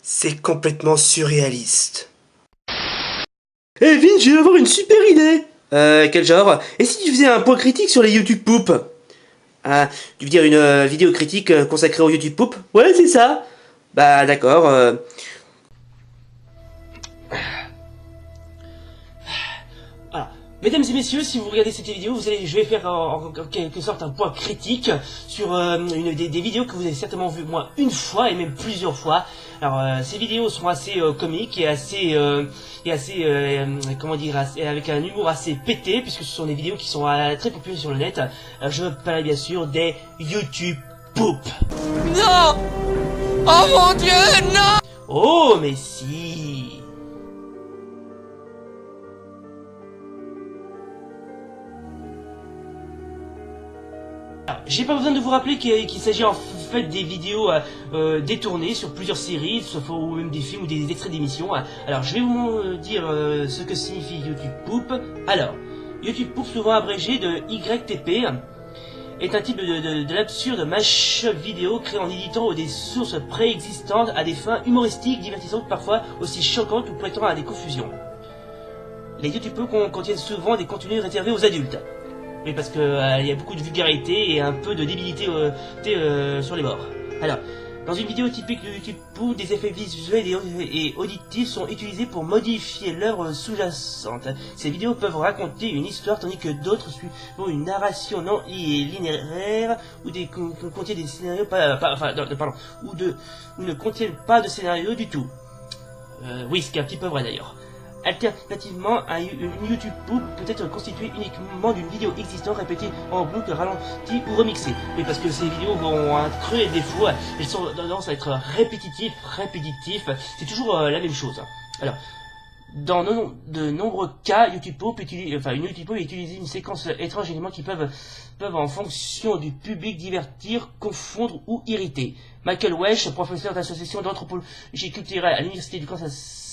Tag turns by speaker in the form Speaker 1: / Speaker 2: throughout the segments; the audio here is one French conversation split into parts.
Speaker 1: C'est complètement surréaliste. Eh Vin, je vais avoir une super idée. Quel genre? Et si tu faisais un point critique sur les YouTube Poop? Ah, tu veux dire une vidéo critique consacrée au YouTube Poop? Ouais, c'est ça. Bah d'accord.
Speaker 2: Voilà. Mesdames et messieurs, si vous regardez cette vidéo, je vais faire en quelque sorte un point critique sur des vidéos que vous avez certainement vues moins une fois et même plusieurs fois. Alors ces vidéos sont assez comiques et assez comment dire, avec un humour assez pété, puisque ce sont des vidéos qui sont très populaires sur le net. Alors, je parle bien sûr des YouTube Poop.
Speaker 3: Non! Oh mon Dieu, non!
Speaker 2: Oh mais si! J'ai pas besoin de vous rappeler qu'il s'agit en fait des vidéos détournées sur plusieurs séries, ou même des films ou des extraits d'émissions. Alors je vais vous dire ce que signifie YouTube Poop. Alors, YouTube Poop, souvent abrégé de YTP, est un type de l'absurde mashup vidéo créé en éditant des sources préexistantes à des fins humoristiques, divertissantes, parfois aussi choquantes ou prêtant à des confusions. Les YouTube Poop contiennent souvent des contenus réservés aux adultes. Oui, parce que y a beaucoup de vulgarité et un peu de débilité sur les bords. Alors, dans une vidéo typique de YouTube Poop, des effets visuels et auditifs sont utilisés pour modifier l'œuvre sous-jacente. Ces vidéos peuvent raconter une histoire, tandis que d'autres suivent une narration non linéaire ou contiennent des scénarios ou ne contiennent pas de scénario du tout. Oui, ce qui est un petit peu vrai d'ailleurs. Alternativement, une YouTube Poop peut être constituée uniquement d'une vidéo existante répétée en boucle, ralentie ou remixée. Oui, parce que ces vidéos ont un creux et défaut, elles sont tendance à être répétitifs, c'est toujours la même chose. Alors, dans de nombreux cas, une YouTube Poop utilise une séquence étrange d'éléments qui peuvent en fonction du public divertir, confondre ou irriter. Michael Welch, professeur d'association d'anthropologie culturelle à l'université du Kansas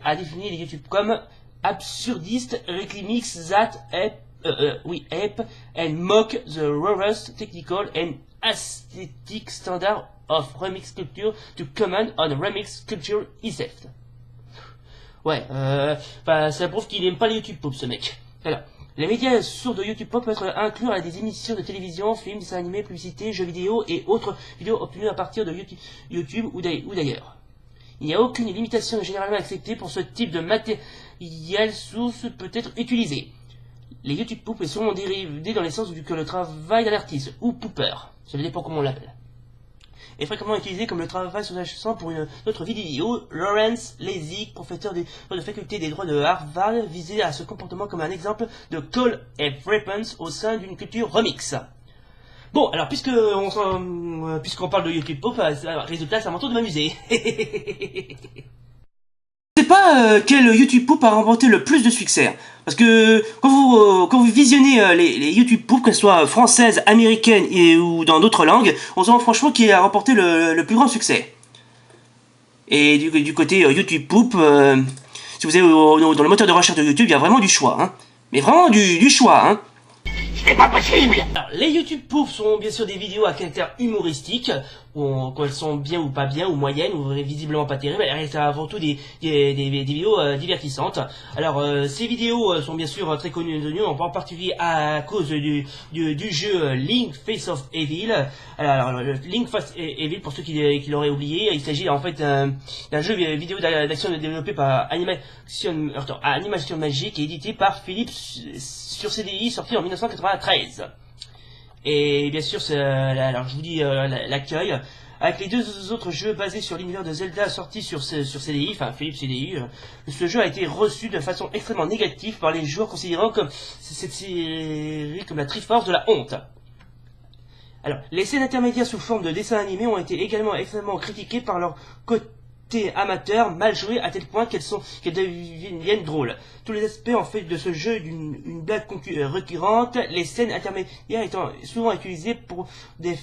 Speaker 2: a défini les YouTube comme absurdistes, reclimix that ape and mock the rawest technical and aesthetic standard of remix culture to comment on remix culture itself. Ouais, ça prouve qu'il n'aime pas les YouTube Poop, ce mec. Alors, les médias sourds de YouTube Poop peuvent être inclus à des émissions de télévision, films, dessins animés, publicités, jeux vidéo et autres vidéos obtenues à partir de YouTube ou d'ailleurs. Il n'y a aucune limitation généralement acceptée pour ce type de matériel source peut être utilisé. Les YouTube Poop sont dérivés dans le sens que le travail d'un artiste, ou pooper, ça dépend comment on l'appelle, est fréquemment utilisé comme le travail sous-jacent pour une autre vidéo. Lawrence Lessig, professeur de faculté des droits de Harvard, visait à ce comportement comme un exemple de call and response au sein d'une culture remix. Bon, alors puisqu'on parle de YouTube Poop, résultat, c'est à mon tour de m'amuser.
Speaker 1: Je sais pas quel YouTube Poop a remporté le plus de succès. Parce que quand vous visionnez les YouTube Poop, qu'elles soient françaises, américaines ou dans d'autres langues, on sent franchement qui a remporté le plus grand succès. Et du côté YouTube Poop, si vous allez dans le moteur de recherche de YouTube, il y a vraiment du choix. Hein. Mais vraiment du choix. Hein.
Speaker 2: C'est pas possible! Alors, les YouTube Poop sont bien sûr des vidéos à caractère humoristique, quand elles sont bien ou pas bien, ou moyennes, ou visiblement pas terribles, elles restent avant tout des vidéos divertissantes. Alors, ces vidéos sont bien sûr très connues, en particulier à cause du jeu Link Face of Evil. Alors, Link Face Evil, pour ceux qui l'auraient oublié, il s'agit en fait d'un jeu vidéo d'action développé par Animation Magique et édité par Philips sur CDI, sorti en 1993. Et bien sûr, alors je vous dis l'accueil. Avec les deux autres jeux basés sur l'univers de Zelda sortis sur CDI, enfin Philips CDI, ce jeu a été reçu de façon extrêmement négative par les joueurs, considérant comme cette série comme la Triforce de la honte. Alors, les scènes intermédiaires sous forme de dessins animés ont été également extrêmement critiquées par leur côté amateurs, mal jouées à tel point qu'elles deviennent drôles. Tous les aspects en fait de ce jeu d'une blague récurrente, les scènes intermédiaires étant souvent utilisées pour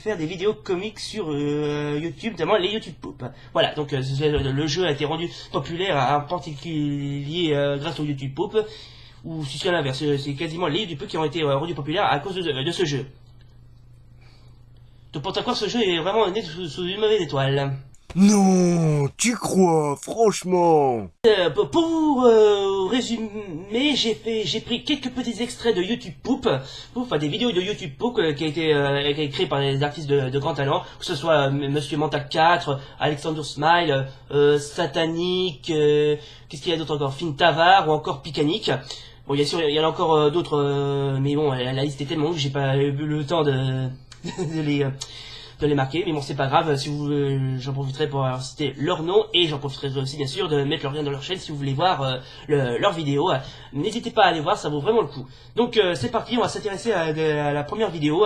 Speaker 2: faire des vidéos comiques sur YouTube, notamment les YouTube Poop. Voilà, donc le jeu a été rendu populaire en particulier grâce au YouTube Poop, ou si c'est l'inverse, c'est quasiment les YouTube qui ont été rendus populaires à cause de ce jeu. Donc pour ta croire, ce jeu est vraiment né sous une mauvaise étoile.
Speaker 4: Non, tu crois, franchement.
Speaker 2: Pour résumer, j'ai pris quelques petits extraits de YouTube Poop, enfin des vidéos de YouTube Poop qui a été créé par des artistes de grand talent, que ce soit Monsieur Mental 4, Alexander Smile, Satanic, qu'est-ce qu'il y a d'autre encore, Finn Tavar ou encore Picanic. Bon, il y en a encore d'autres, mais bon, la liste est tellement longue que j'ai pas eu le temps de les marquer, mais bon, c'est pas grave. Si vous j'en profiterai pour citer leur nom, et j'en profiterai aussi bien sûr de mettre leur lien dans leur chaîne si vous voulez voir leurs vidéos. N'hésitez pas à aller voir, ça vaut vraiment le coup. Donc c'est parti, on va s'intéresser à la première vidéo.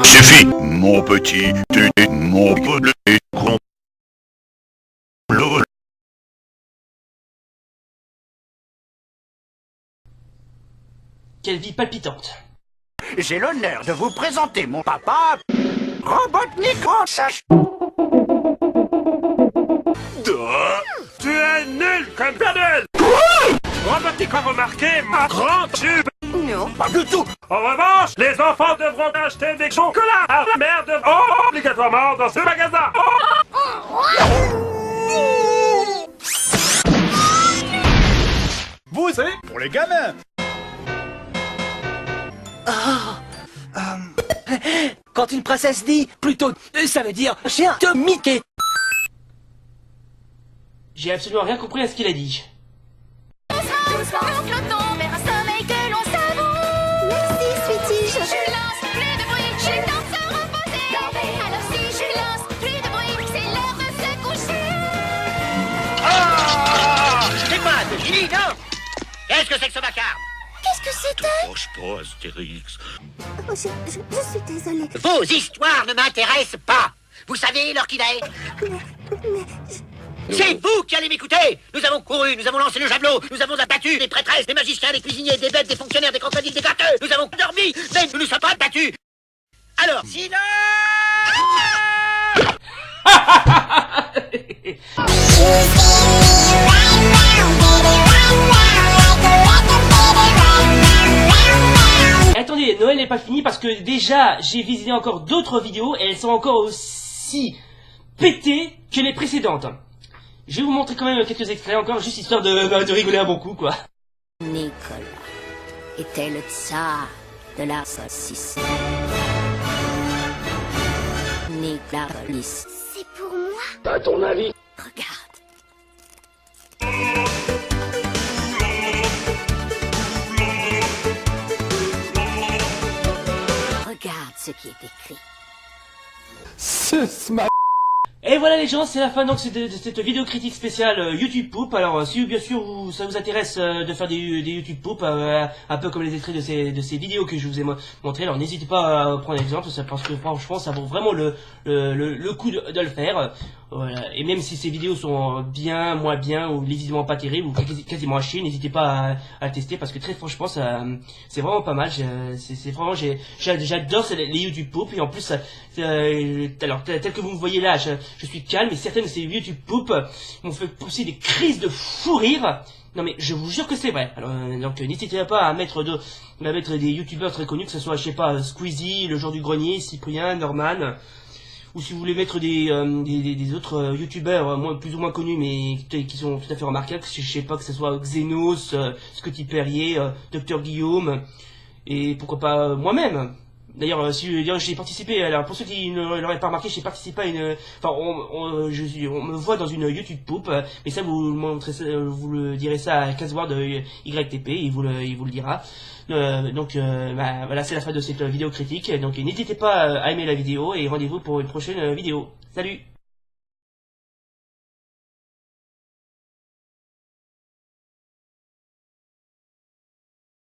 Speaker 4: Suffit, mon petit, tu es mon le grand.
Speaker 2: Quelle vie palpitante.
Speaker 5: J'ai l'honneur de vous présenter mon papa, Robotnik Ranchach.
Speaker 4: Tu es nul comme Daniel. Robotnik a remarqué ma grande tube.
Speaker 5: Non, pas du tout.
Speaker 4: En revanche, les enfants devront acheter des chocolats à la mère de obligatoirement dans ce magasin.
Speaker 5: Vous savez, pour les gamins.
Speaker 6: Quand une princesse dit plutôt ça veut dire chien de Mickey.
Speaker 2: J'ai absolument rien compris à ce qu'il a dit.
Speaker 5: C'est quoi, de Gilly, non? Qu'est-ce que c'est que ce vacarme?
Speaker 7: Qu'est-ce que c'était?
Speaker 4: Proche pas, Astérix.
Speaker 7: Oh, je suis désolée.
Speaker 5: Vos histoires ne m'intéressent pas. Vous savez l'heure qu'il est?
Speaker 7: Mais
Speaker 5: C'est vous qui allez m'écouter. Nous avons couru, nous avons lancé le javelot, nous avons abattu des prêtresses, des magiciens, des cuisiniers, des bêtes, des fonctionnaires, des crocodiles, des gratteux. Nous avons dormi, mais nous ne sommes pas battus. Alors, sinon...
Speaker 2: Attendez, Noël n'est pas fini parce que déjà j'ai visionné encore d'autres vidéos et elles sont encore aussi pétées que les précédentes. Je vais vous montrer quand même quelques extraits encore, juste histoire de rigoler un bon coup, quoi.
Speaker 7: Nicolas était le tsar de la saucisse. Nicolas. C'est pour moi?
Speaker 4: À ton avis?
Speaker 7: Regarde. Regarde ce qui est écrit.
Speaker 2: Et voilà les gens, c'est la fin donc de cette vidéo critique spéciale YouTube Poop. Alors si bien sûr ça vous intéresse de faire des YouTube Poop, un peu comme les extraits de ces vidéos que je vous ai montré, alors n'hésitez pas à prendre l'exemple, parce que franchement ça vaut vraiment le coup de le faire. Voilà. Et même si ces vidéos sont bien, moins bien, ou visiblement pas terribles, ou quasiment à chier, n'hésitez pas à tester, parce que très franchement c'est vraiment pas mal. C'est vraiment, j'adore les YouTube Poop, et en plus alors tel que vous me voyez là, je suis calme, et certaines de ces YouTube Poop m'ont fait pousser des crises de fou rire. Non mais je vous jure que c'est vrai. Alors donc n'hésitez pas à mettre des youtubeurs très connus, que ce soit je sais pas Squeezie, le jour du grenier, Cyprien, Norman, ou si vous voulez mettre des autres youtubeurs plus ou moins connus mais qui sont tout à fait remarquables, je sais pas, que ce soit Xenos, Scotty Perrier, Dr Guillaume, et pourquoi pas moi-même. D'ailleurs, j'ai participé, alors pour ceux qui ne l'auraient pas remarqué, j'ai participé à une... Enfin, on me voit dans une YouTube Poop, mais ça, vous le direz ça à Casward YTP, il vous le dira. Voilà, c'est la fin de cette vidéo critique, donc n'hésitez pas à aimer la vidéo, et rendez-vous pour une prochaine vidéo. Salut!